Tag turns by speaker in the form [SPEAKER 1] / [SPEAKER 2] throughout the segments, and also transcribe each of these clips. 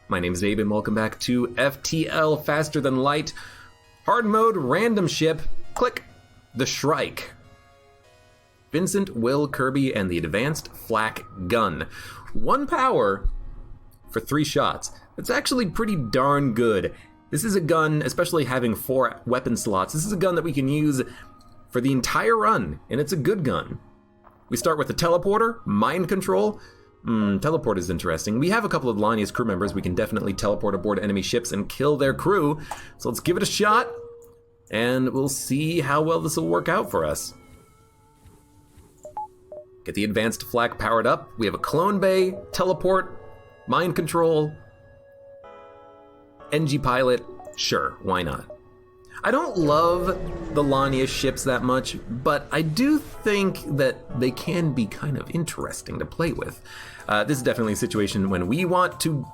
[SPEAKER 1] My name is Abe and welcome back to FTL Faster Than Light. Hard mode, random ship, click, the Shrike. Vincent, Will, Kirby, and the advanced flak gun. 1 power for 3 shots. That's actually pretty darn good. This is a gun, especially having 4 weapon slots, this is a gun that we can use for the entire run, and it's a good gun. We start with the teleporter, mind control. Teleport is interesting. We have a couple of Lanius crew members. We can definitely teleport aboard enemy ships and kill their crew. So let's give it a shot, and we'll see how well this will work out for us. Get the advanced flak powered up. We have a clone bay, teleport, mind control, NG pilot. Sure, why not? I don't love the Lanius ships that much, but I do think that they can be kind of interesting to play with. This is definitely a situation when we want to...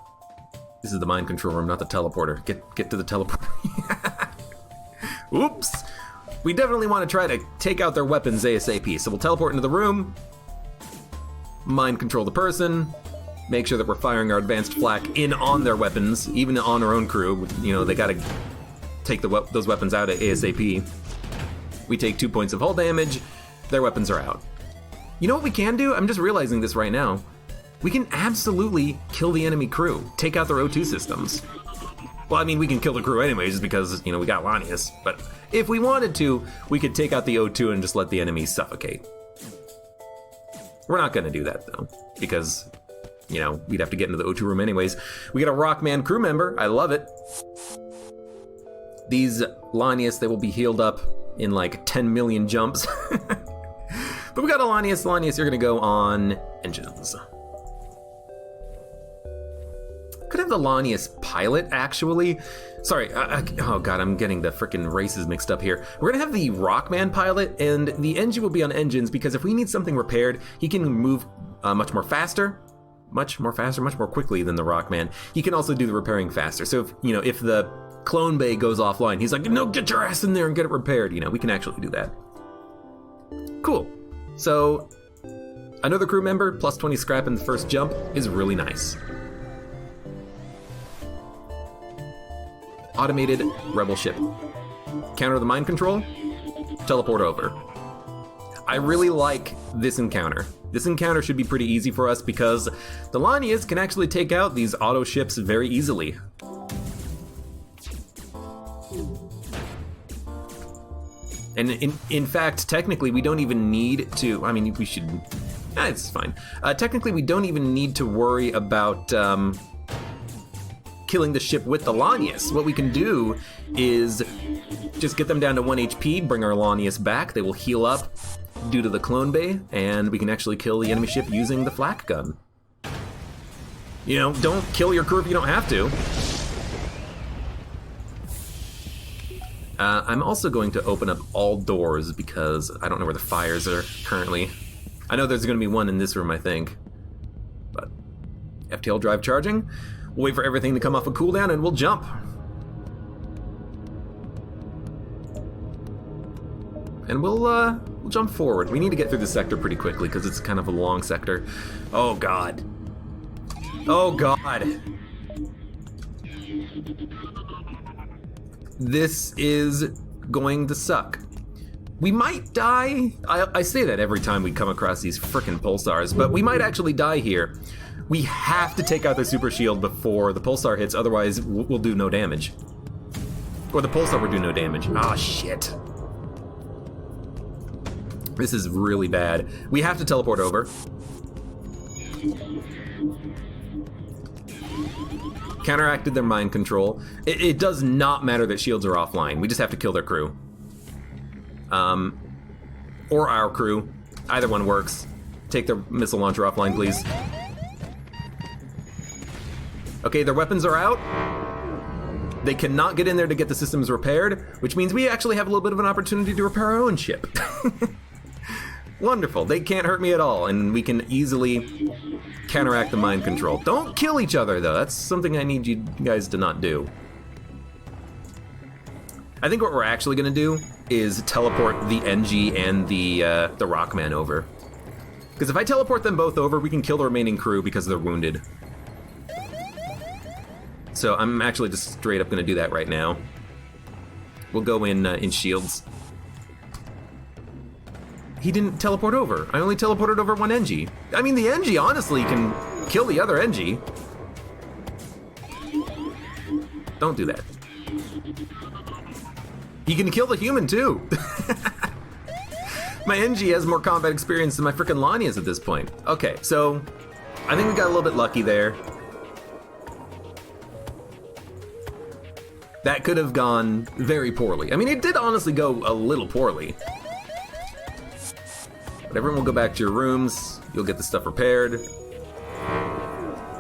[SPEAKER 1] This is the mind control room, not the teleporter. Get to the teleporter. Oops! We definitely want to try to take out their weapons ASAP, so we'll teleport into the room, mind control the person, make sure that we're firing our advanced flak in on their weapons, even on our own crew. You know, they gotta take those weapons out at ASAP. We take 2 points of hull damage, their weapons are out. You know what we can do? I'm just realizing this right now. We can absolutely kill the enemy crew, take out their O2 systems. Well, I mean, we can kill the crew anyways because, you know, we got Lanius, but if we wanted to, we could take out the O2 and just let the enemy suffocate. We're not gonna do that though, because, you know, we'd have to get into the O2 room anyways. We got a Rockman crew member, I love it. These Lanius, they will be healed up in like 10 million jumps. But we got a Lanius. Lanius, you're gonna go on engines. Could have the Lanius pilot, actually. Sorry, oh god, I'm getting the frickin' races mixed up here. We're gonna have the Rockman pilot, and the engine will be on engines, because if we need something repaired, he can move much more quickly than the Rockman. He can also do the repairing faster. So if, you know, if the clone bay goes offline, he's like, no, get your ass in there and get it repaired. You know, we can actually do that. Cool. So another crew member, plus 20 scrap in the first jump is really nice. Automated rebel ship. Counter the mind control, teleport over. I really like this encounter. This encounter should be pretty easy for us because the Lanius can actually take out these auto ships very easily. And in fact, technically, we don't even need to, I mean, we should, it's fine. Technically, we don't even need to worry about killing the ship with the Lanius. What we can do is just get them down to 1 HP, bring our Lanius back, they will heal up due to the clone bay, and we can actually kill the enemy ship using the flak gun. You know, don't kill your crew if you don't have to. I'm also going to open up all doors because I don't know where the fires are currently. I know there's gonna be one in this room, I think. But FTL drive charging. We'll wait for everything to come off a cooldown and we'll jump. And we'll jump forward. We need to get through this sector pretty quickly because it's kind of a long sector. Oh god. Oh god. This is going to suck. We might die. I say that every time we come across these frickin' pulsars, but we might actually die here. We have to take out the super shield before the pulsar hits, otherwise we'll do no damage. Or the pulsar will do no damage. Ah, shit. This is really bad. We have to teleport over. Counteracted their mind control. It does not matter that shields are offline. We just have to kill their crew. Or our crew. Either one works. Take their missile launcher offline, please. Okay, their weapons are out. They cannot get in there to get the systems repaired, which means we actually have a little bit of an opportunity to repair our own ship. Wonderful, they can't hurt me at all, and we can easily counteract the mind control. Don't kill each other though, that's something I need you guys to not do. I think what we're actually gonna do is teleport the NG and the Rockman over. Because if I teleport them both over, we can kill the remaining crew because they're wounded. So I'm actually just straight up going to do that right now. We'll go in shields. He didn't teleport over. I only teleported over one NG. I mean, the NG honestly can kill the other NG. Don't do that. He can kill the human too. My NG has more combat experience than my frickin' Lanius at this point. Okay, so I think we got a little bit lucky there. That could have gone very poorly. I mean, it did honestly go a little poorly. But everyone will go back to your rooms. You'll get the stuff repaired.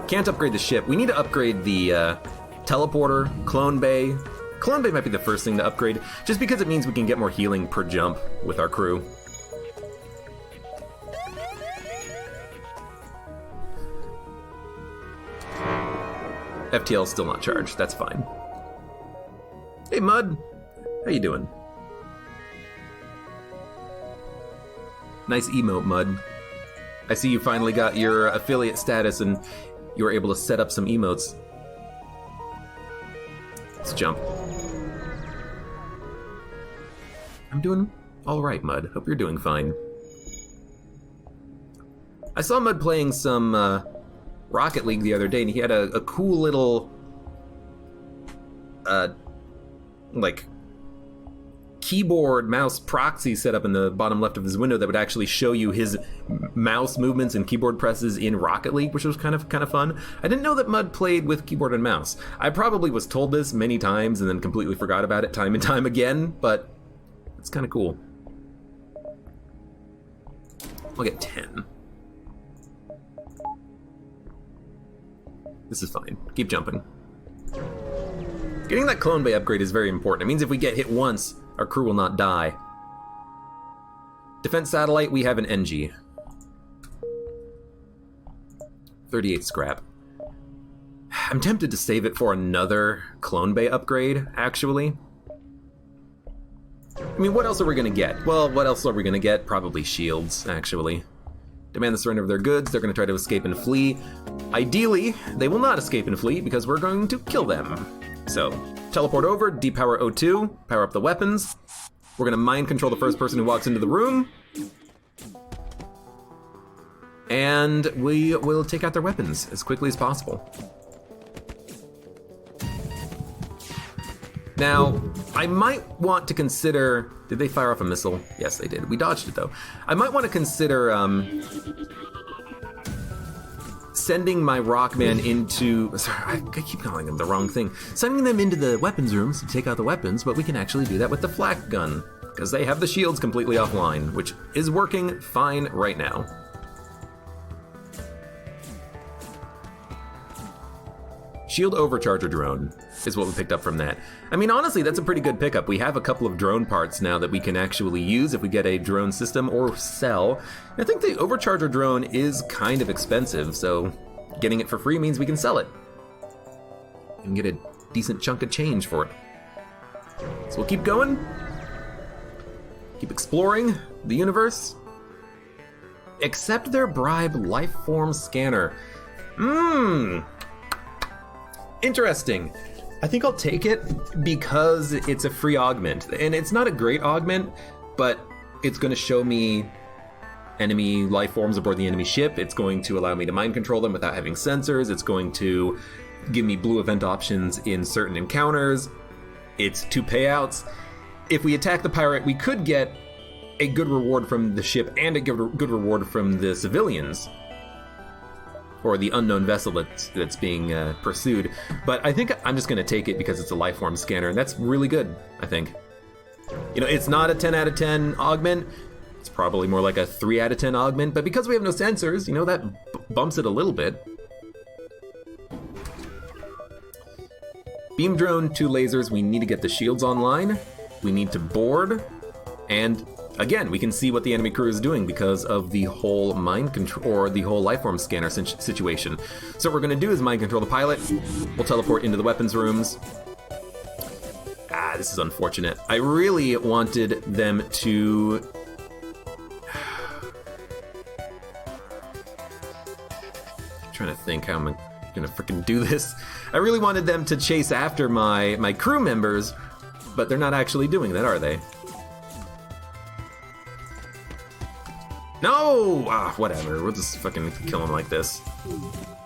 [SPEAKER 1] Can't upgrade the ship. We need to upgrade the teleporter, clone bay. Clone bay might be the first thing to upgrade, just because it means we can get more healing per jump with our crew. FTL is still not charged. That's fine. Hey, Mud. How you doing? Nice emote, Mud. I see you finally got your affiliate status and you were able to set up some emotes. Let's jump. I'm doing all right, Mud. Hope you're doing fine. I saw Mud playing some Rocket League the other day, and he had a cool little like keyboard mouse proxy set up in the bottom left of his window that would actually show you his mouse movements and keyboard presses in Rocket League, which was kind of fun. I didn't know that Mud played with keyboard and mouse. I probably was told this many times and then completely forgot about it time and time again, but it's kind of cool. I'll get 10. This is fine. Keep jumping. Getting that clone bay upgrade is very important. It means if we get hit once, our crew will not die. Defense satellite, we have an NG. 38 scrap. I'm tempted to save it for another clone bay upgrade, actually. I mean, what else are we gonna get? Well, what else are we gonna get? Probably shields, actually. Demand the surrender of their goods. They're gonna try to escape and flee. Ideally, they will not escape and flee because we're going to kill them. So, teleport over, depower O2, power up the weapons. We're gonna mind control the first person who walks into the room. And we will take out their weapons as quickly as possible. Now, I might want to consider... Did they fire off a missile? Yes, they did. We dodged it, though. I might want to consider sending my Rockman into... Sorry, I keep calling them the wrong thing. Sending them into the weapons rooms to take out the weapons, but we can actually do that with the flak gun, because they have the shields completely offline, which is working fine right now. Shield overcharger drone is what we picked up from that. I mean, honestly, that's a pretty good pickup. We have a couple of drone parts now that we can actually use if we get a drone system or sell. I think the overcharger drone is kind of expensive, so getting it for free means we can sell it and get a decent chunk of change for it. So we'll keep going, keep exploring the universe. Accept their bribe lifeform scanner. Interesting. I think I'll take it because it's a free augment. And it's not a great augment, but it's going to show me enemy life forms aboard the enemy ship. It's going to allow me to mind control them without having sensors. It's going to give me blue event options in certain encounters. It's 2 payouts. If we attack the pirate, we could get a good reward from the ship and a good reward from the civilians, or the unknown vessel that's being pursued. But I think I'm just gonna take it because it's a lifeform scanner, and that's really good, I think. You know, it's not a 10 out of 10 augment. It's probably more like a 3 out of 10 augment, but because we have no sensors, you know, that bumps it a little bit. Beam drone, 2 lasers. We need to get the shields online. We need to board, and again, we can see what the enemy crew is doing because of the whole mind control, or the whole lifeform scanner situation. So what we're gonna do is mind control the pilot. We'll teleport into the weapons rooms. This is unfortunate. I really wanted them to... I'm trying to think how I'm... gonna freaking do this. I really wanted them to chase after my crew members, but they're not actually doing that, are they? No! Ah, whatever. We'll just fucking kill them like this.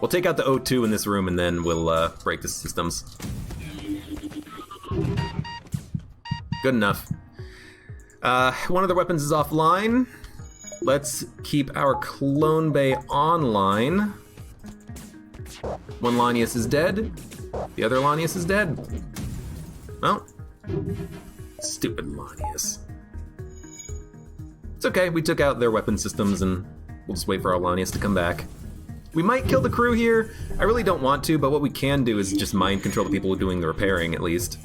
[SPEAKER 1] We'll take out the O2 in this room and then we'll break the systems. Good enough. One of the weapons is offline. Let's keep our clone bay online. One Lanius is dead. The other Lanius is dead. Well, stupid Lanius. It's okay, we took out their weapon systems and we'll just wait for our Lanius to come back. We might kill the crew here. I really don't want to, but what we can do is just mind control the people doing the repairing at least.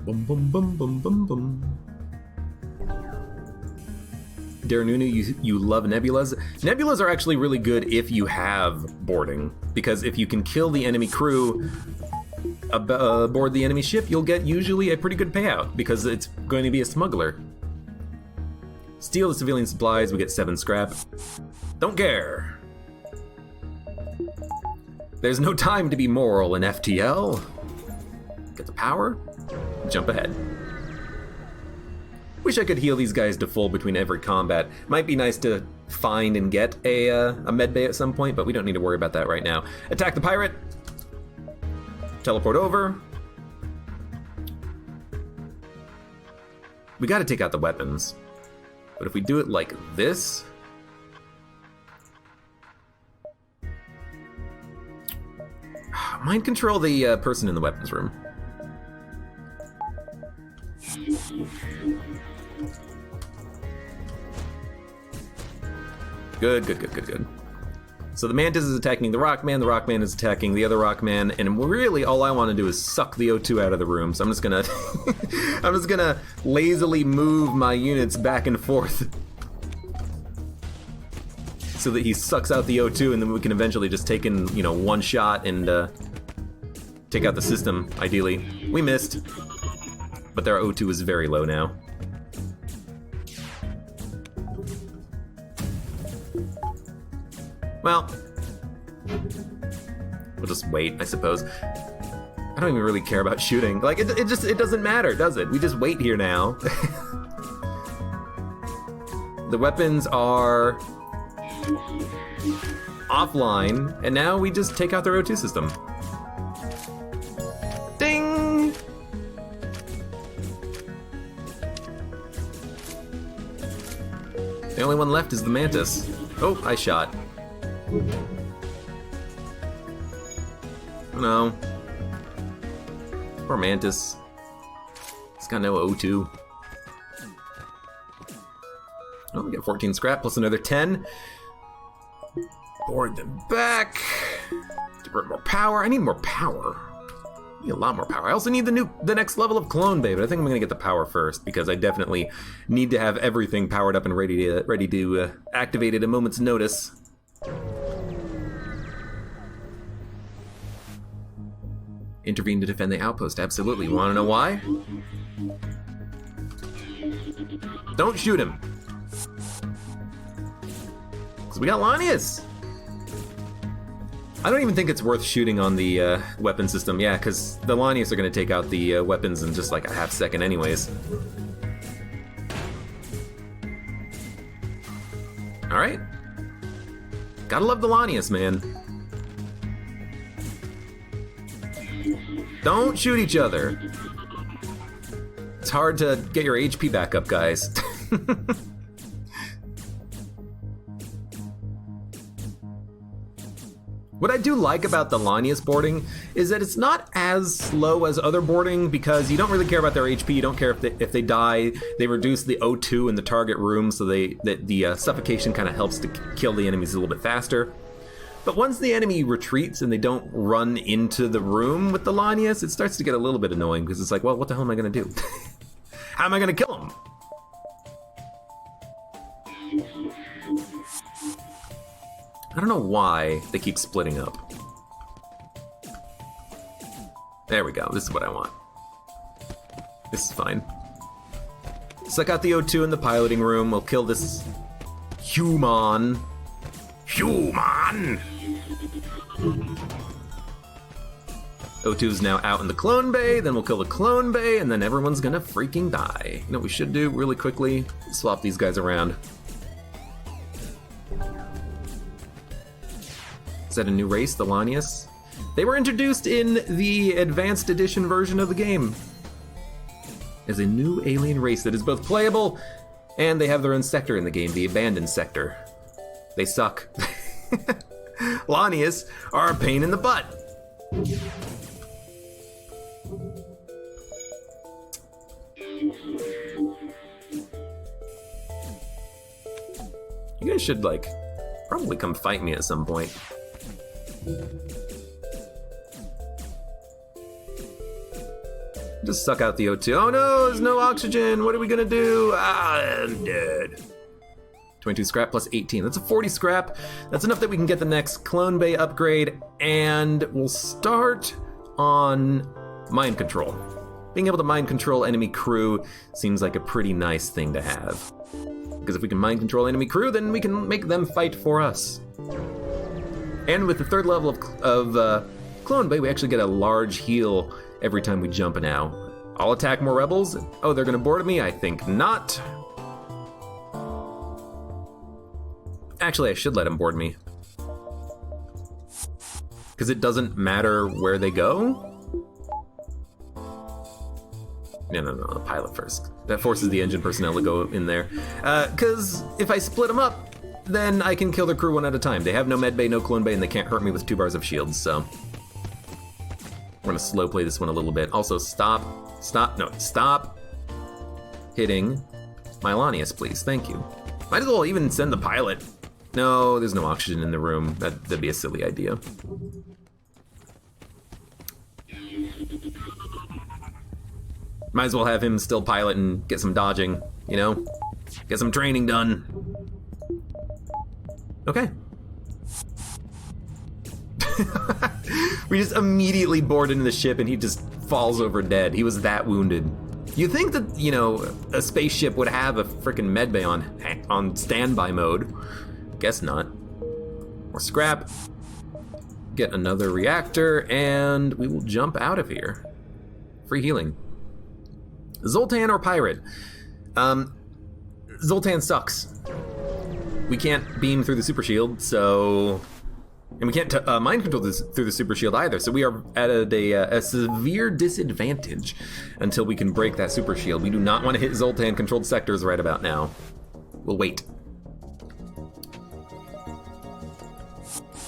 [SPEAKER 1] Bum bum bum bum bum bum. Daranunu, you love nebulas. Nebulas are actually really good if you have boarding, because if you can kill the enemy crew aboard the enemy ship, you'll get usually a pretty good payout, because it's going to be a smuggler. Steal the civilian supplies, we get 7 scrap. Don't care. There's no time to be moral in FTL. Get the power, jump ahead. Wish I could heal these guys to full between every combat. Might be nice to find and get a med bay at some point, but we don't need to worry about that right now. Attack the pirate. Teleport over. We gotta take out the weapons. But if we do it like this... Mind control the person in the weapons room. Good, good, good, good, good. So the Mantis is attacking the Rockman is attacking the other Rockman, and really all I want to do is suck the O2 out of the room. So I'm just gonna I'm just gonna lazily move my units back and forth so that he sucks out the O2, and then we can eventually just take in, you know, one shot and take out the system, ideally. We missed, but their O2 is very low now. Well, we'll just wait, I suppose. I don't even really care about shooting. Like, it doesn't matter, does it? We just wait here now. The weapons are offline, and now we just take out their O2 system. Ding! The only one left is the Mantis. Oh, I shot. Oh no. Poor Mantis. He's got no O2. Oh, we get 14 scrap plus another 10. Board them back. Divert more power. I need more power. I need a lot more power. I also need the next level of clone bay, but I think I'm gonna get the power first because I definitely need to have everything powered up and ready to activate at a moment's notice. Intervene to defend the outpost, absolutely. You wanna know why? Don't shoot him. Because we got Lanius. I don't even think it's worth shooting on the weapon system, yeah, because the Lanius are gonna take out the weapons in just like a half second anyways. Alright. Gotta love the Lanius, man. Don't shoot each other. It's hard to get your HP back up, guys. What I do like about the Lanius boarding is that it's not as slow as other boarding because you don't really care about their HP. You don't care if they die. They reduce the O2 in the target room so that the suffocation kind of helps to kill the enemies a little bit faster. But once the enemy retreats and they don't run into the room with the Lanius, it starts to get a little bit annoying because it's like, well, what the hell am I going to do? How am I going to kill him? I don't know why they keep splitting up. There we go. This is what I want. This is fine. Suck out the O2 in the piloting room. We'll kill this Human. Human! O2's now out in the clone bay, then we'll kill the clone bay, and then everyone's gonna freaking die. You know what we should do really quickly? Swap these guys around. Is that a new race, the Lanius? They were introduced in the advanced edition version of the game as a new alien race that is both playable and they have their own sector in the game, the abandoned sector. They suck. Lanius are a pain in the butt. You guys should, like, probably come fight me at some point. Just suck out the O2. Oh no, there's no oxygen. What are we gonna do? I'm dead. 22 scrap plus 18. That's a 40 scrap. That's enough that we can get the next clone bay upgrade, and we'll start on mind control. Being able to mind control enemy crew seems like a pretty nice thing to have. Because if we can mind control enemy crew, then we can make them fight for us. And with the third level of clone bay, we actually get a large heal every time we jump now. I'll attack more rebels. Oh, they're gonna board me? I think not. Actually, I should let them board me. Because it doesn't matter where they go? No, pilot first. That forces the engine personnel to go in there. Because if I split them up, then I can kill their crew one at a time. They have no med bay, no clone bay, and they can't hurt me with 2 bars of shields, so. We're gonna slow play this one a little bit. Also, stop hitting my Lanius, please. Thank you. Might as well even send the pilot. No, there's no oxygen in the room. That'd be a silly idea. Might as well have him still pilot and get some dodging, you know? Get some training done. Okay. We just immediately board into the ship and he just falls over dead. He was that wounded. You'd think that, you know, a spaceship would have a freaking medbay on standby mode. Guess not. More scrap. Get another reactor and we will jump out of here. Free healing. Zoltan or pirate? Zoltan sucks. We can't beam through the super shield, so... And we can't mind control this through the super shield either, so we are at a severe disadvantage until we can break that super shield. We do not want to hit Zoltan controlled sectors right about now. We'll wait.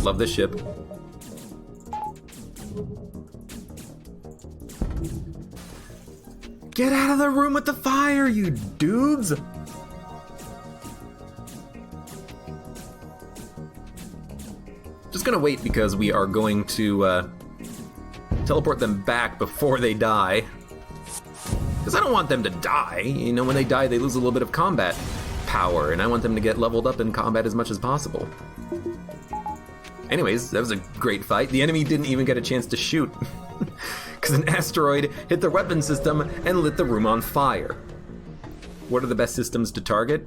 [SPEAKER 1] Love this ship. Get out of the room with the fire, you dudes! Just gonna wait because we are going to teleport them back before they die. Because I don't want them to die. You know, when they die, they lose a little bit of combat power, and I want them to get leveled up in combat as much as possible. Anyways, that was a great fight. The enemy didn't even get a chance to shoot. Because an asteroid hit the weapon system and lit the room on fire. What are the best systems to target?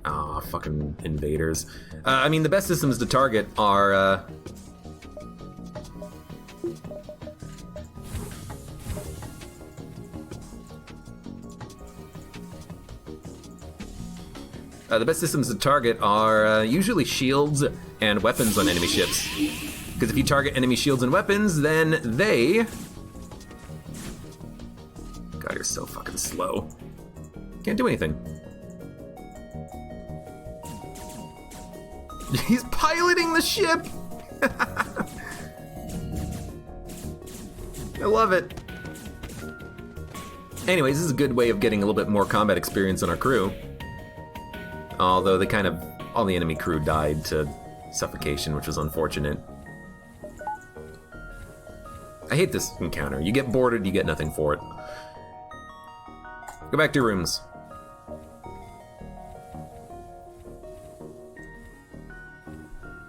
[SPEAKER 1] Ah, fucking invaders. I mean, the best systems to target are, the best systems to target are usually shields and weapons on enemy ships. Because if you target enemy shields and weapons, then they... God, you're so fucking slow. Can't do anything. He's piloting the ship! I love it. Anyways, this is a good way of getting a little bit more combat experience on our crew. Although they kind of, all the enemy crew died to suffocation, which was unfortunate. I hate this encounter. You get boarded, you get nothing for it. Go back to your rooms.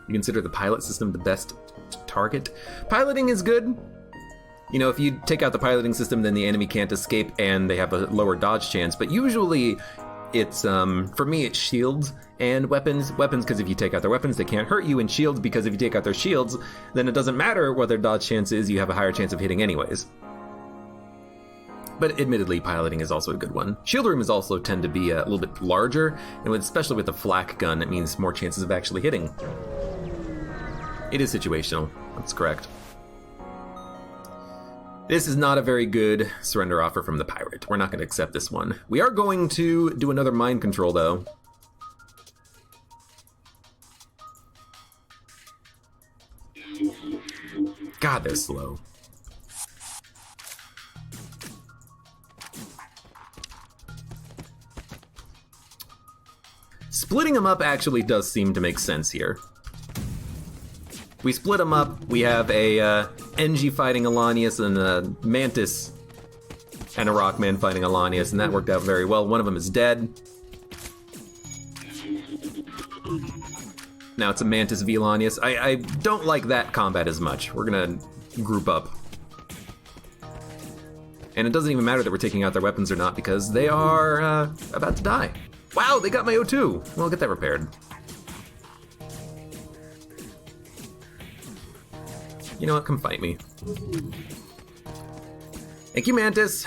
[SPEAKER 1] You consider the pilot system the best target? Piloting is good. You know, if you take out the piloting system, then the enemy can't escape and they have a lower dodge chance. But usually, it's, for me, it's shields and weapons. Weapons, because if you take out their weapons, they can't hurt you, and shields, because if you take out their shields, then it doesn't matter what their dodge chance is, you have a higher chance of hitting anyways. But admittedly, piloting is also a good one. Shield rooms also tend to be a little bit larger, and especially with the flak gun, it means more chances of actually hitting. It is situational, that's correct. This is not a very good surrender offer from the pirate. We're not going to accept this one. We are going to do another mind control, though. God, they're slow. Splitting them up actually does seem to make sense here. We split them up, we have a NG fighting a Lanius and a Mantis and a Rockman fighting a Lanius, and that worked out very well. One of them is dead. Now it's a Mantis v Lanius. I don't like that combat as much. We're gonna group up. And it doesn't even matter that we're taking out their weapons or not, because they are about to die. Wow, they got my O2. Well, I'll get that repaired. You know what, come fight me. Thank you, Mantis.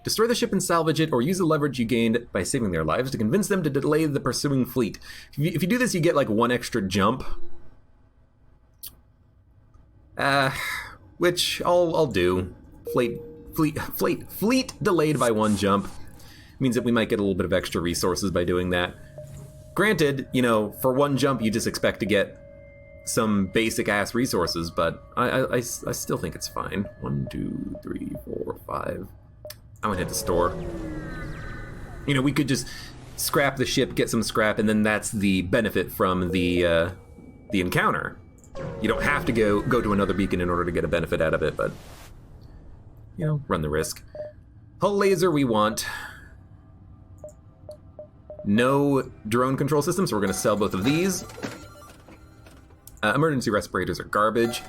[SPEAKER 1] Destroy the ship and salvage it, or use the leverage you gained by saving their lives to convince them to delay the pursuing fleet. If you do this, you get like 1 extra jump. Which I'll do. Fleet delayed by 1 jump. Means that we might get a little bit of extra resources by doing that. Granted, you know, for 1 jump, you just expect to get some basic ass resources, but I still think it's fine. 1, 2, 3, 4, 5. I'm gonna hit the store. You know, we could just scrap the ship, get some scrap, and then that's the benefit from the encounter. You don't have to go to another beacon in order to get a benefit out of it, but you know, run the risk. Hull laser we want. No drone control system, so we're gonna sell both of these. Emergency respirators are garbage.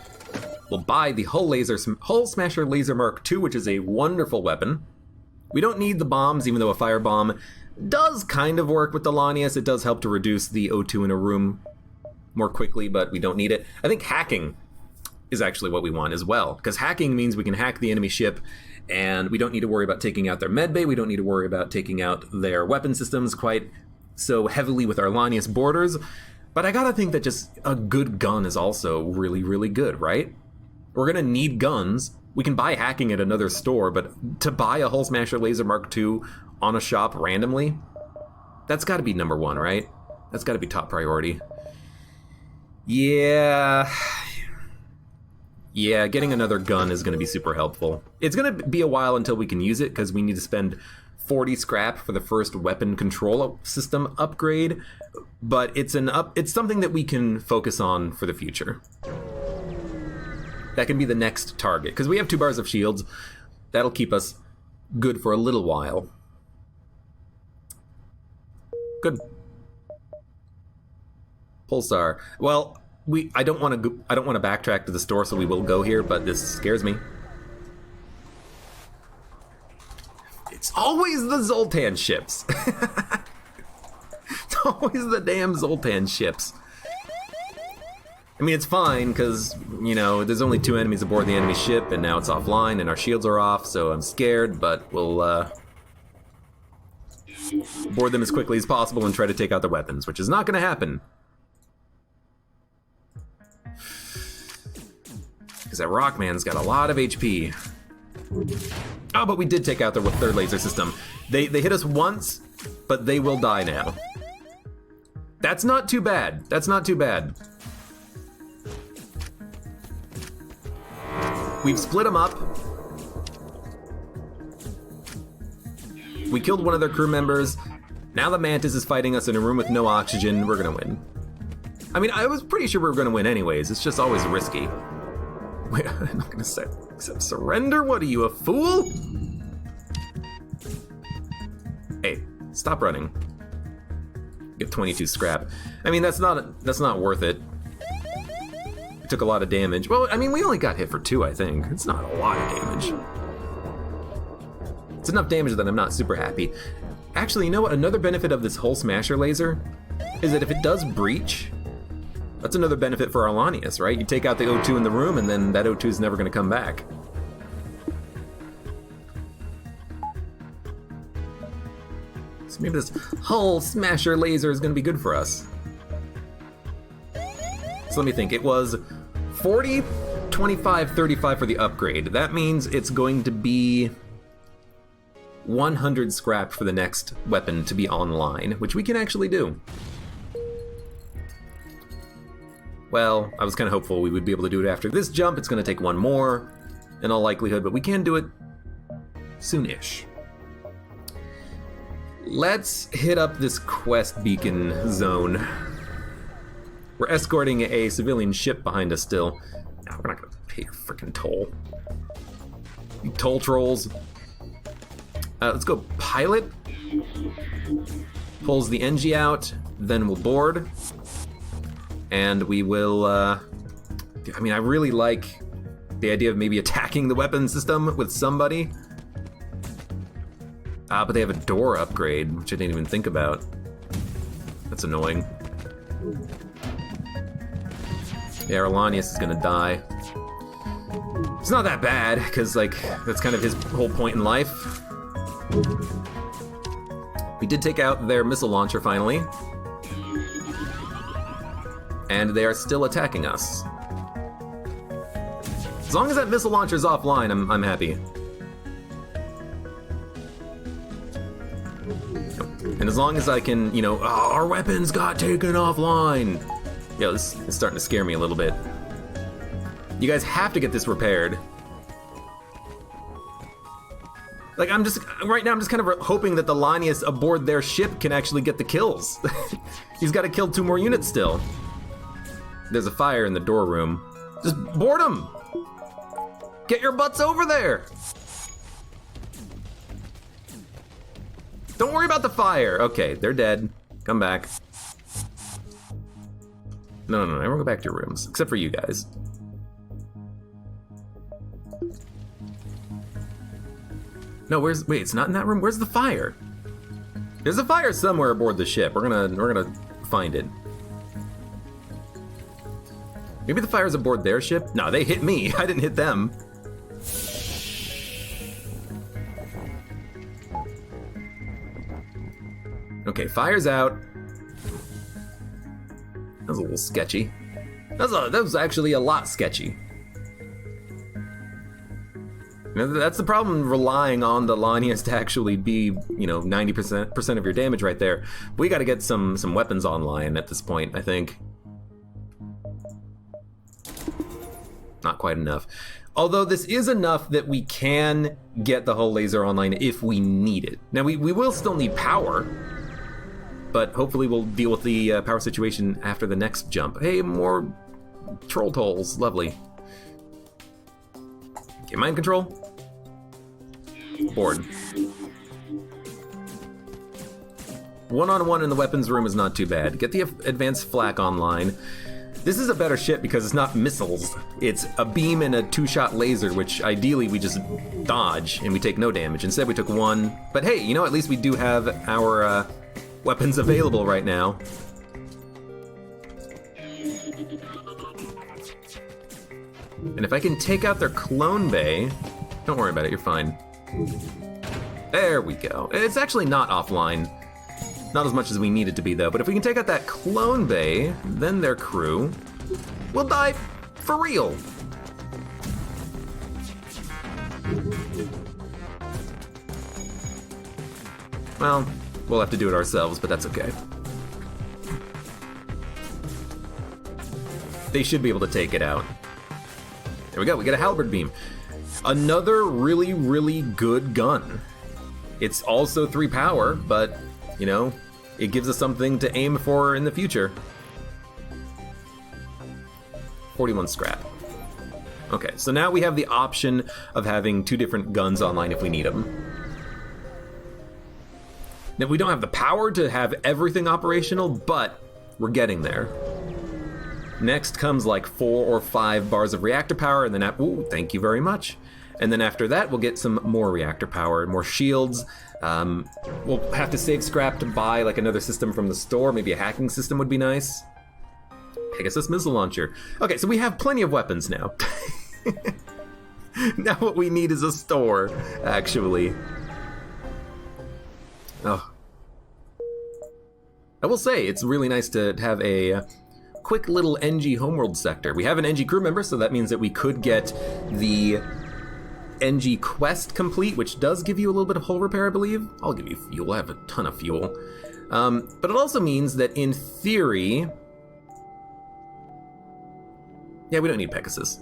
[SPEAKER 1] We'll buy the Hull Smasher Laser Mark II, which is a wonderful weapon. We don't need the bombs, even though a firebomb does kind of work with the Lanius. It does help to reduce the O2 in a room more quickly, but we don't need it. I think hacking is actually what we want as well, because hacking means we can hack the enemy ship, and we don't need to worry about taking out their medbay. We don't need to worry about taking out their weapon systems quite so heavily with our Lanius borders. But I gotta think that just a good gun is also really, really good, right? We're gonna need guns. We can buy hacking at another store, but to buy a Hull Smasher Laser Mark II on a shop randomly, that's gotta be number 1, right? That's gotta be top priority. Yeah, getting another gun is gonna be super helpful. It's gonna be a while until we can use it, because we need to spend 40 scrap for the first weapon control system upgrade, but it's something that we can focus on for the future. That can be the next target, because we have 2 bars of shields. That'll keep us good for a little while. Good. Pulsar. Well, I don't want to backtrack to the store, so we will go here, but this scares me. It's always the Zoltan ships. It's always the damn Zoltan ships. I mean, it's fine, because, you know, there's only 2 enemies aboard the enemy ship, and now it's offline, and our shields are off, so I'm scared, but we'll, board them as quickly as possible and try to take out their weapons, which is not going to happen. Because that Rockman's got a lot of HP. Oh, but we did take out their laser system. They hit us once, but they will die now. That's not too bad. That's not too bad. We've split them up. We killed one of their crew members. Now the Mantis is fighting us in a room with no oxygen. We're gonna win. I mean, I was pretty sure we were gonna win anyways. It's just always risky. Wait, I'm not gonna accept surrender? What are you, a fool? Hey, stop running. Get 22 scrap. I mean, that's not worth it. It took a lot of damage. Well, I mean, we only got hit for 2, I think. It's not a lot of damage. It's enough damage that I'm not super happy. Actually, you know what? Another benefit of this whole Smasher laser is that if it does breach, that's another benefit for our Lanius, right? You take out the O2 in the room, and then that O2 is never going to come back. So maybe this whole Smasher laser is going to be good for us. So let me think. It was 40, 25, 35 for the upgrade. That means it's going to be 100 scrap for the next weapon to be online, which we can actually do. Well, I was kind of hopeful we would be able to do it after this jump. It's going to take one more, in all likelihood, but we can do it soon-ish. Let's hit up this quest beacon zone. We're escorting a civilian ship behind us still. No, we're not going to pay your freaking toll. You toll trolls. Let's go pilot. Pulls the NG out, then we'll board. And we will, I mean, I really like the idea of maybe attacking the weapon system with somebody. But they have a door upgrade, which I didn't even think about. That's annoying. Yeah, our Lanius is gonna die. It's not that bad, because, like, that's kind of his whole point in life. We did take out their missile launcher, finally. And they are still attacking us. As long as that missile launcher's offline, I'm happy. And as long as I can, you know, oh, our weapons got taken offline. Yo, this is starting to scare me a little bit. You guys have to get this repaired. Like, right now I'm just kind of hoping that the Lanius aboard their ship can actually get the kills. He's got to kill 2 more units still. There's a fire in the door room. Just board them! Get your butts over there! Don't worry about the fire. Okay, they're dead. Come back. No, everyone go back to your rooms, except for you guys. No, wait, it's not in that room? Where's the fire? There's a fire somewhere aboard the ship. We're gonna find it. Maybe the fire's aboard their ship? No, they hit me. I didn't hit them. Okay, fire's out. That was a little sketchy. That was actually a lot sketchy. That's the problem relying on the Lanius to actually be, you know, 90% of your damage right there. We got to get some weapons online at this point, I think. Not quite enough. Although this is enough that we can get the whole laser online if we need it. Now, we will still need power, but hopefully we'll deal with the power situation after the next jump. Hey, more troll tolls. Lovely. Okay, mind control. Board. One-on-one in the weapons room is not too bad. Get the advanced flak online. This is a better ship because it's not missiles. It's a beam and a 2-shot laser, which ideally we just dodge and we take no damage. Instead we took 1. But hey, you know, at least we do have our weapons available right now. And if I can take out their clone bay, don't worry about it, you're fine. There we go. It's actually not offline. Not as much as we need it to be, though. But if we can take out that clone bay, then their crew will die for real. Well, we'll have to do it ourselves, but that's okay. They should be able to take it out. There we go, we get a halberd beam. Another really, really good gun. It's also 3 power, but, you know, it gives us something to aim for in the future. 41 scrap. Okay, so now we have the option of having 2 different guns online if we need them. Now, we don't have the power to have everything operational, but we're getting there. Next comes like 4 or 5 bars of reactor power, and then ooh, thank you very much. And then after that, we'll get some more reactor power, more shields. We'll have to save scrap to buy like another system from the store. Maybe a hacking system would be nice. Pegasus missile launcher. Okay, so we have plenty of weapons now. Now what we need is a store, actually. Oh. I will say, it's really nice to have a quick little NG homeworld sector. We have an NG crew member, so that means that we could get the NG quest complete, which does give you a little bit of hull repair, I believe. I'll give you fuel. I have a ton of fuel. But it also means that in theory... Yeah, we don't need Pegasus.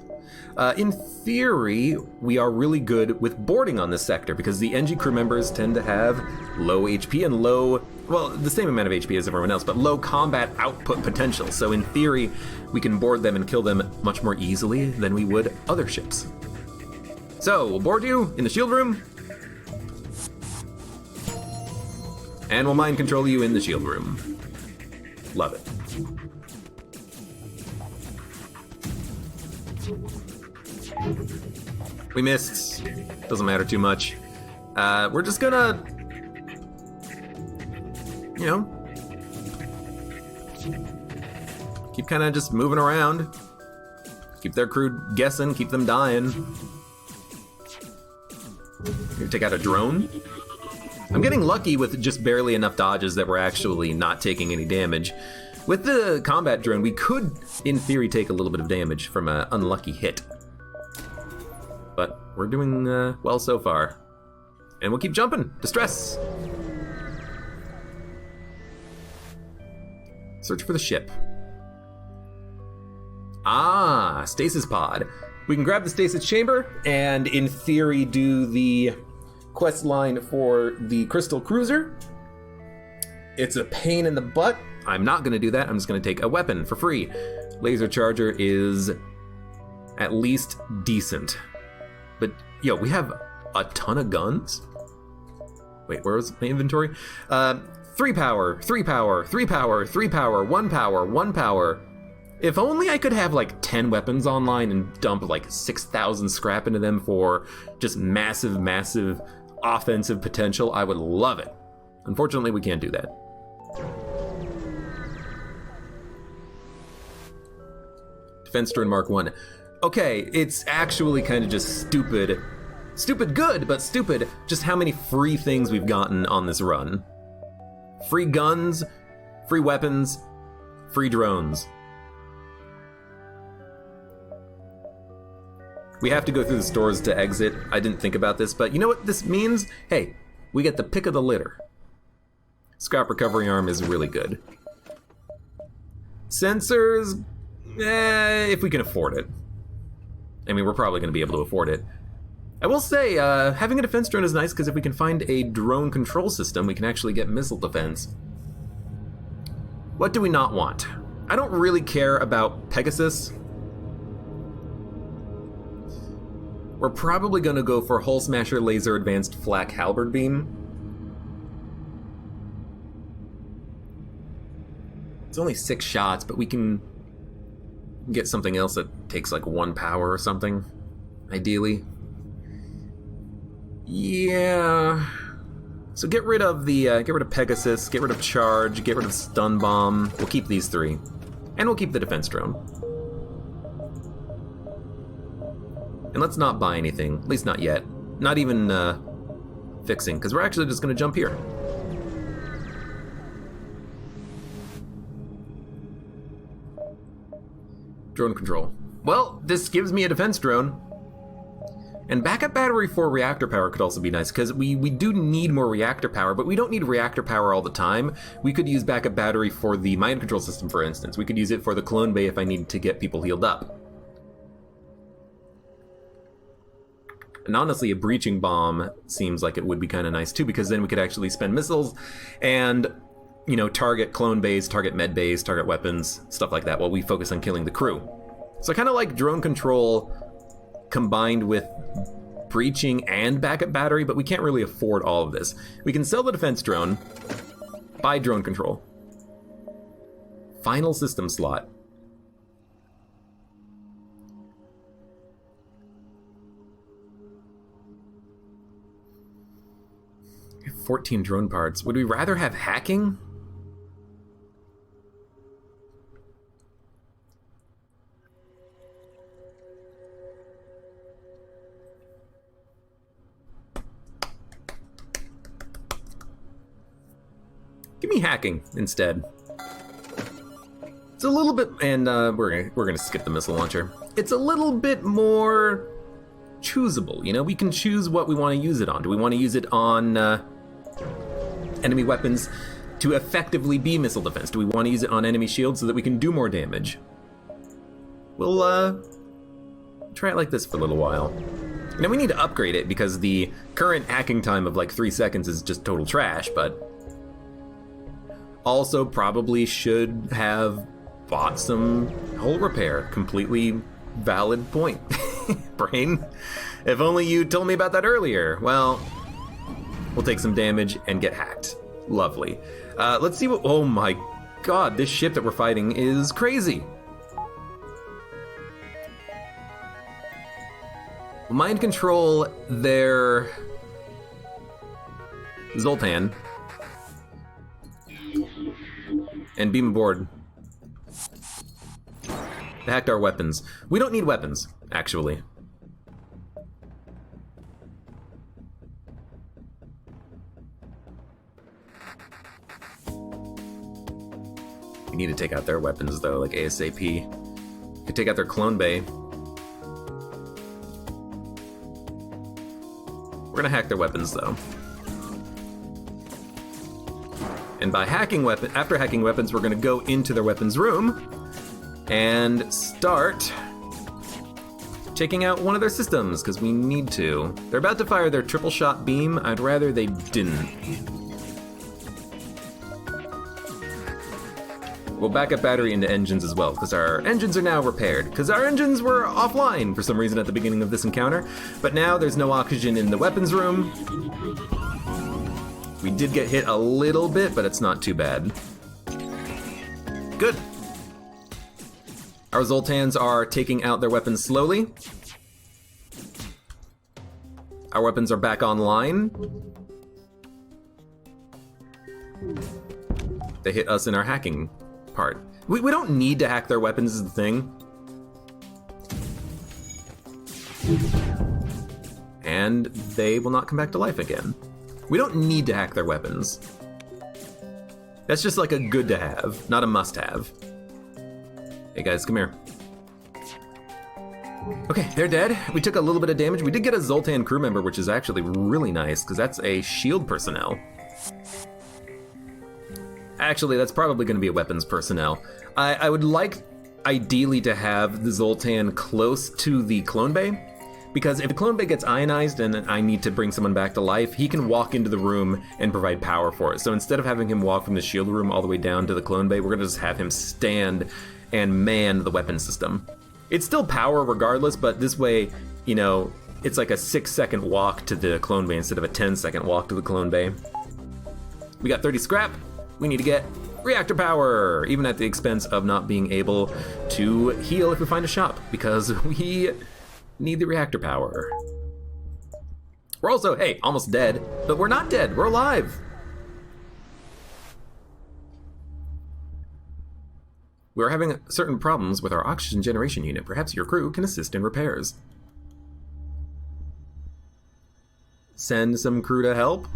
[SPEAKER 1] In theory, we are really good with boarding on this sector because the NG crew members tend to have low HP and low, well, the same amount of HP as everyone else, but low combat output potential. So in theory, we can board them and kill them much more easily than we would other ships. So we'll board you in the shield room, and we'll mind control you in the shield room. Love it. We missed. Doesn't matter too much. We're just gonna, you know, keep kind of just moving around. Keep their crew guessing, keep them dying. Gonna take out a drone. I'm getting lucky with just barely enough dodges that we're actually not taking any damage. With the combat drone, we could, in theory, take a little bit of damage from an unlucky hit. But we're doing well so far. And we'll keep jumping. Distress! Search for the ship. Ah, stasis pod. We can grab the stasis chamber and, in theory, do the quest line for the crystal cruiser. It's a pain in the butt. I'm not going to do that. I'm just going to take a weapon for free. Laser charger is at least decent. But, yo, we have a ton of guns. Wait, where was my inventory? 3 power, 3 power, 3 power, 3 power, 1 power, 1 power. If only I could have like 10 weapons online and dump like 6,000 scrap into them for just massive, massive offensive potential, I would love it. Unfortunately, we can't do that. Defense drone Mark 1. Okay, it's actually kind of just stupid. Stupid good, but stupid just how many free things we've gotten on this run. Free guns, free weapons, free drones. We have to go through the stores to exit. I didn't think about this, but you know what this means? Hey, we get the pick of the litter. Scrap recovery arm is really good. Sensors, if we can afford it. I mean, we're probably going to be able to afford it. I will say, having a defense drone is nice because if we can find a drone control system, we can actually get missile defense. What do we not want? I don't really care about Pegasus. We're probably going to go for Hull Smasher Laser Advanced Flak Halberd Beam. It's only 6 shots, but we can get something else that takes like 1 power or something, ideally. Yeah. So get rid of Pegasus, get rid of Charge, get rid of Stun Bomb. We'll keep these 3. And we'll keep the defense drone. And let's not buy anything, at least not yet. Not even fixing, because we're actually just going to jump here. Drone control. Well, this gives me a defense drone. And backup battery for reactor power could also be nice, because we do need more reactor power, but we don't need reactor power all the time. We could use backup battery for the mind control system, for instance. We could use it for the clone bay if I need to get people healed up. And honestly, a breaching bomb seems like it would be kind of nice too, because then we could actually spend missiles and, you know, target clone bays, target med bays, target weapons, stuff like that, while we focus on killing the crew. So I kind of like drone control combined with breaching and backup battery, but we can't really afford all of this. We can sell the defense drone, buy drone control. Final system slot. 14 drone parts. Would we rather have hacking? Give me hacking instead. It's a little bit, and we're gonna skip the missile launcher. It's a little bit more choosable, you know? We can choose what we want to use it on. Do we want to use it on enemy weapons to effectively be missile defense? Do we want to use it on enemy shields so that we can do more damage? We'll try it like this for a little while. Now we need to upgrade it because the current hacking time of like 3 seconds is just total trash, but also probably should have bought some hull repair. Completely valid point. Brain, if only you told me about that earlier. Well, we'll take some damage and get hacked. Lovely. Let's see what, oh my god, this ship that we're fighting is crazy. Mind control their Zoltan and beam aboard. They hacked our weapons. We don't need weapons, actually. We need to take out their weapons, though, like ASAP. Could take out their clone bay. We're gonna hack their weapons, though. And by hacking after hacking weapons, we're gonna go into their weapons room and start taking out one of their systems, because we need to. They're about to fire their triple shot beam. I'd rather they didn't. We'll back up battery into engines as well, because our engines are now repaired. Because our engines were offline for some reason at the beginning of this encounter, but now there's no oxygen in the weapons room. We did get hit a little bit, but it's not too bad. Good. Our Zoltans are taking out their weapons slowly. Our weapons are back online. They hit us in our hacking part. We don't need to hack their weapons is the thing. And they will not come back to life again. We don't need to hack their weapons. That's just like a good to have, not a must have. Hey guys, come here. Okay, they're dead. We took a little bit of damage. We did get a Zoltan crew member, which is actually really nice, because that's a shield personnel. Actually, that's probably going to be a weapons personnel. I would like, ideally, to have the Zoltan close to the clone bay, because if the clone bay gets ionized and I need to bring someone back to life, he can walk into the room and provide power for it. So instead of having him walk from the shield room all the way down to the clone bay, we're going to just have him stand and man the weapon system. It's still power regardless, but this way, you know, it's like a 6-second walk to the clone bay instead of a 10-second walk to the clone bay. We got 30 scrap. We need to get reactor power, even at the expense of not being able to heal if we find a shop, because we need the reactor power. We're also, hey, almost dead, but we're not dead, we're alive. We're having certain problems with our oxygen generation unit. Perhaps your crew can assist in repairs. Send some crew to help.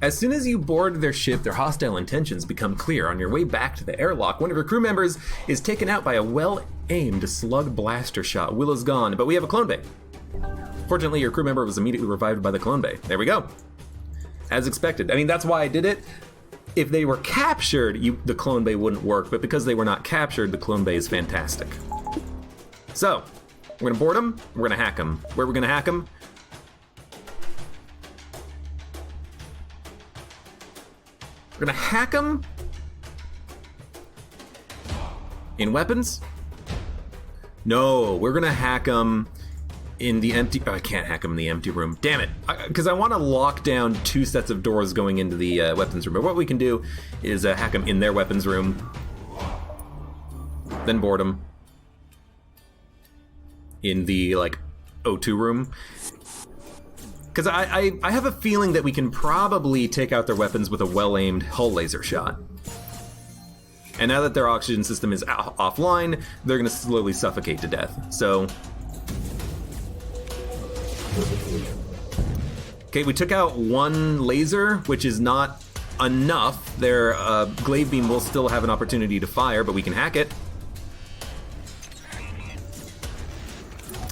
[SPEAKER 1] As soon as you board their ship, their hostile intentions become clear. On your way back to the airlock, one of your crew members is taken out by a well-aimed slug blaster shot. Will is gone, but we have a clone bay. Fortunately, your crew member was immediately revived by the clone bay. There we go. As expected. I mean, that's why I did it. If they were captured, the clone bay wouldn't work, but because they were not captured, the clone bay is fantastic. So, we're gonna board them, we're gonna hack them. Where we're gonna hack them? We're gonna hack them in weapons? No, we're gonna hack them in the empty, oh, I can't hack them in the empty room. Damn it, because I want to lock down 2 sets of doors going into the weapons room. But what we can do is hack them in their weapons room, then board them in the like O2 room. Because I have a feeling that we can probably take out their weapons with a well-aimed hull laser shot. And now that their oxygen system is offline, they're going to slowly suffocate to death. So... Okay, we took out one laser, which is not enough. Their glaive beam will still have an opportunity to fire, but we can hack it.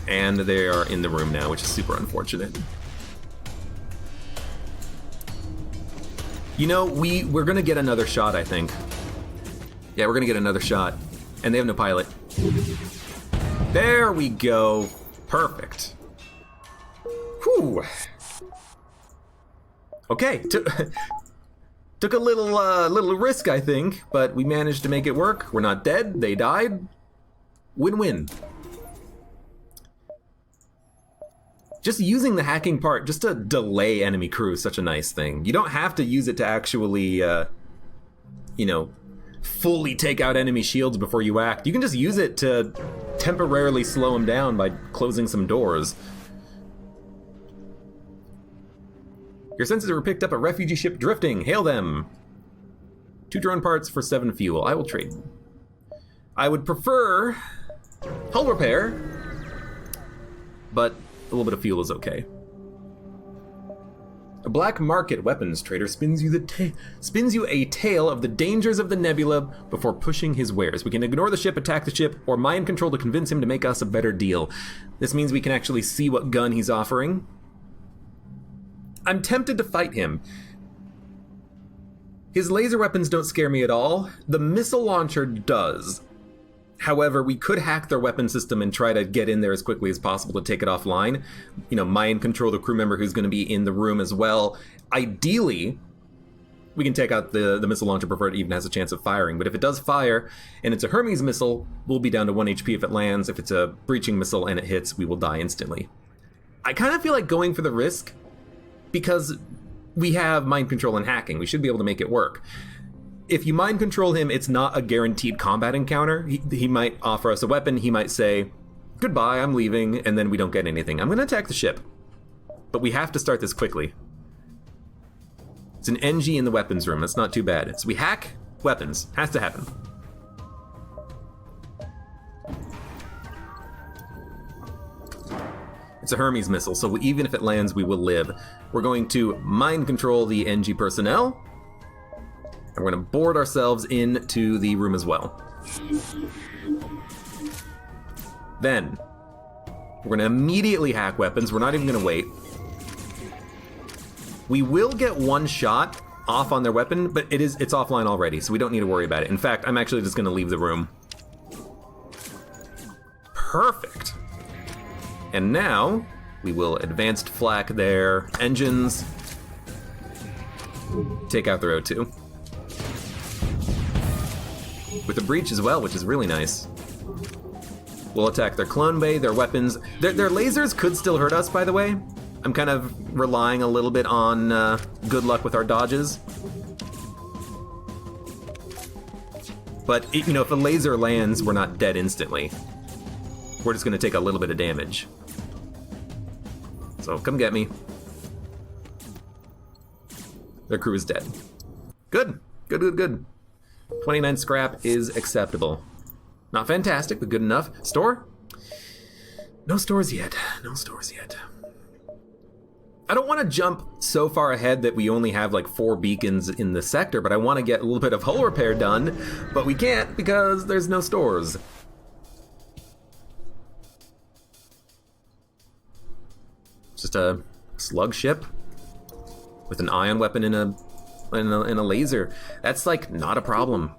[SPEAKER 1] And they are in the room now, which is super unfortunate. You know, we're gonna get another shot, I think. Yeah, we're gonna get another shot. And they have no pilot. There we go. Perfect. Whew. Okay, took a little risk, I think, but we managed to make it work. We're not dead, they died. Win-win. Just using the hacking part just to delay enemy crew is such a nice thing. You don't have to use it to actually, you know, fully take out enemy shields before you act. You can just use it to temporarily slow them down by closing some doors. Your sensors were picked up a refugee ship drifting. Hail them. 2 drone parts for 7 fuel. I will trade. I would prefer hull repair, but a little bit of fuel is okay. A black market weapons trader spins you a tale of the dangers of the nebula before pushing his wares. We can ignore the ship, attack the ship, or mind control to convince him to make us a better deal. This means we can actually see what gun he's offering. I'm tempted to fight him. His laser weapons don't scare me at all. The missile launcher does. However, we could hack their weapon system and try to get in there as quickly as possible to take it offline. You know, mind control the crew member who's going to be in the room as well. Ideally, we can take out the missile launcher before it even has a chance of firing. But if it does fire, and it's a Hermes missile, we'll be down to 1 HP if it lands. If it's a breaching missile and it hits, we will die instantly. I kind of feel like going for the risk, because we have mind control and hacking. We should be able to make it work. If you mind control him, it's not a guaranteed combat encounter. He might offer us a weapon, he might say, goodbye, I'm leaving, and then we don't get anything. I'm gonna attack the ship. But we have to start this quickly. It's an NG in the weapons room, that's not too bad. So we hack weapons, has to happen. It's a Hermes missile, so even if it lands, we will live. We're going to mind control the NG personnel, and we're going to board ourselves into the room as well. Then, we're going to immediately hack weapons. We're not even going to wait. We will get one shot off on their weapon, but it's offline already, so we don't need to worry about it. In fact, I'm actually just going to leave the room. Perfect. And now, we will advanced flak their engines, take out their O2. With a breach as well, which is really nice. We'll attack their clone bay, their weapons. Their lasers could still hurt us, by the way. I'm kind of relying a little bit on good luck with our dodges. But, you know, if a laser lands, we're not dead instantly. We're just going to take a little bit of damage. So come get me. Their crew is dead. Good. Good, good, good. 29 scrap is acceptable. Not fantastic, but good enough. Store? No stores yet. No stores yet. I don't want to jump so far ahead that we only have like 4 beacons in the sector, but I want to get a little bit of hull repair done, but we can't because there's no stores. Just a slug ship with an ion weapon and a laser. That's like not a problem.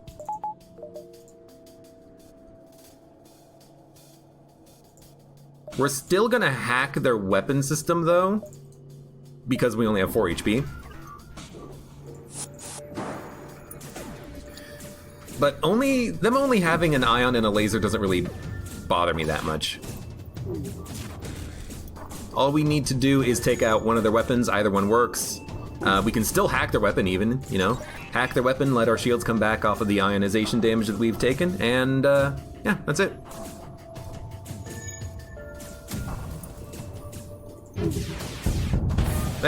[SPEAKER 1] We're still gonna hack their weapon system though, because we only have 4 HP. But them only having an ion and a laser doesn't really bother me that much. All we need to do is take out one of their weapons, either one works. We can still hack their weapon even, you know. Hack their weapon, let our shields come back off of the ionization damage that we've taken, and yeah, that's it.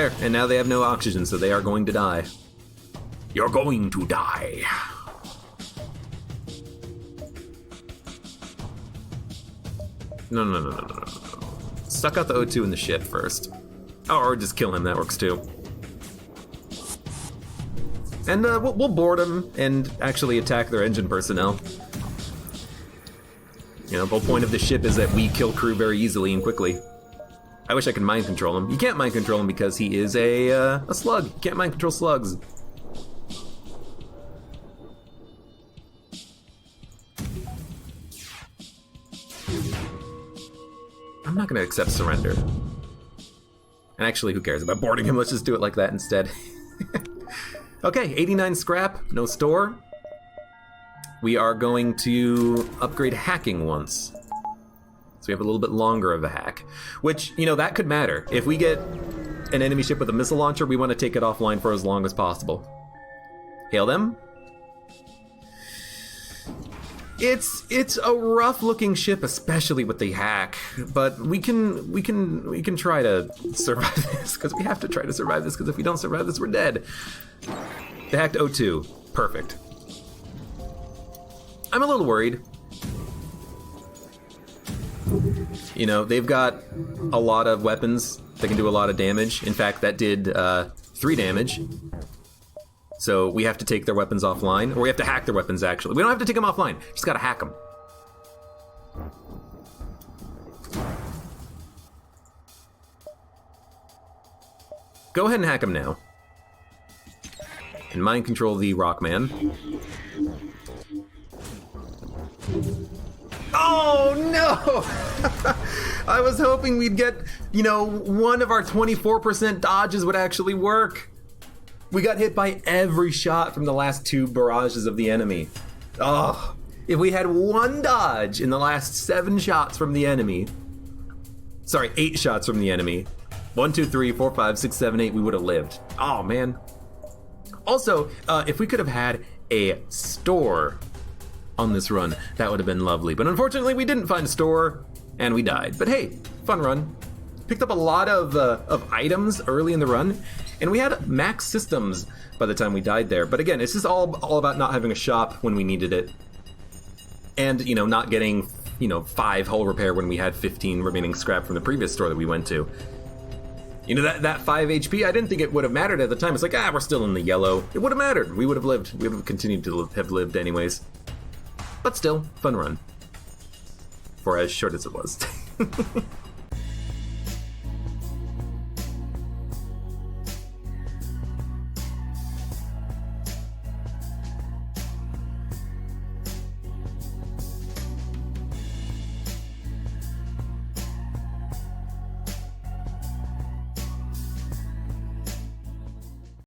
[SPEAKER 1] There, and now they have no oxygen, so they are going to die. You're going to die. No. Suck out the O2 in the ship first. Oh, or just kill him, that works too. And we'll board them and actually attack their engine personnel. You know, the whole point of the ship is that we kill crew very easily and quickly. I wish I could mind control him. You can't mind control him because he is a slug. You can't mind control slugs. I'm not gonna accept surrender. And actually, who cares about boarding him? Let's just do it like that instead. Okay, 89 scrap, no store. We are going to upgrade hacking once. So we have a little bit longer of a hack. Which, you know, that could matter. If we get an enemy ship with a missile launcher, we want to take it offline for as long as possible. Hail them. It's a rough looking ship, especially with the hack, but we can try to survive this, because we have to try to survive this, because if we don't survive this, we're dead. The hacked O2, perfect. I'm a little worried. You know, they've got a lot of weapons that can do a lot of damage. In fact, that did 3 damage. So we have to take their weapons offline, or we have to hack their weapons, actually. We don't have to take them offline, just gotta hack them. Go ahead and hack them now. And mind control the Rockman. Oh no! I was hoping we'd get, you know, one of our 24% dodges would actually work. We got hit by every shot from the last 2 barrages of the enemy. Oh, if we had 1 dodge in the last 7 shots from the enemy. Sorry, 8 shots from the enemy. 1, 2, 3, 4, 5, 6, 7, 8, we would have lived. Oh man. Also, if we could have had a store on this run, that would have been lovely. But unfortunately, we didn't find a store, and we died. But hey, fun run. Picked up a lot of items early in the run, and we had max systems by the time we died there. But again, it's just all about not having a shop when we needed it. And, you know, not getting, you know, 5 hull repair when we had 15 remaining scrap from the previous store that we went to. You know, that 5 HP, I didn't think it would have mattered at the time. It's like, we're still in the yellow. It would have mattered. We would have lived. We would have continued to have lived anyways. But still, fun run. For as short as it was.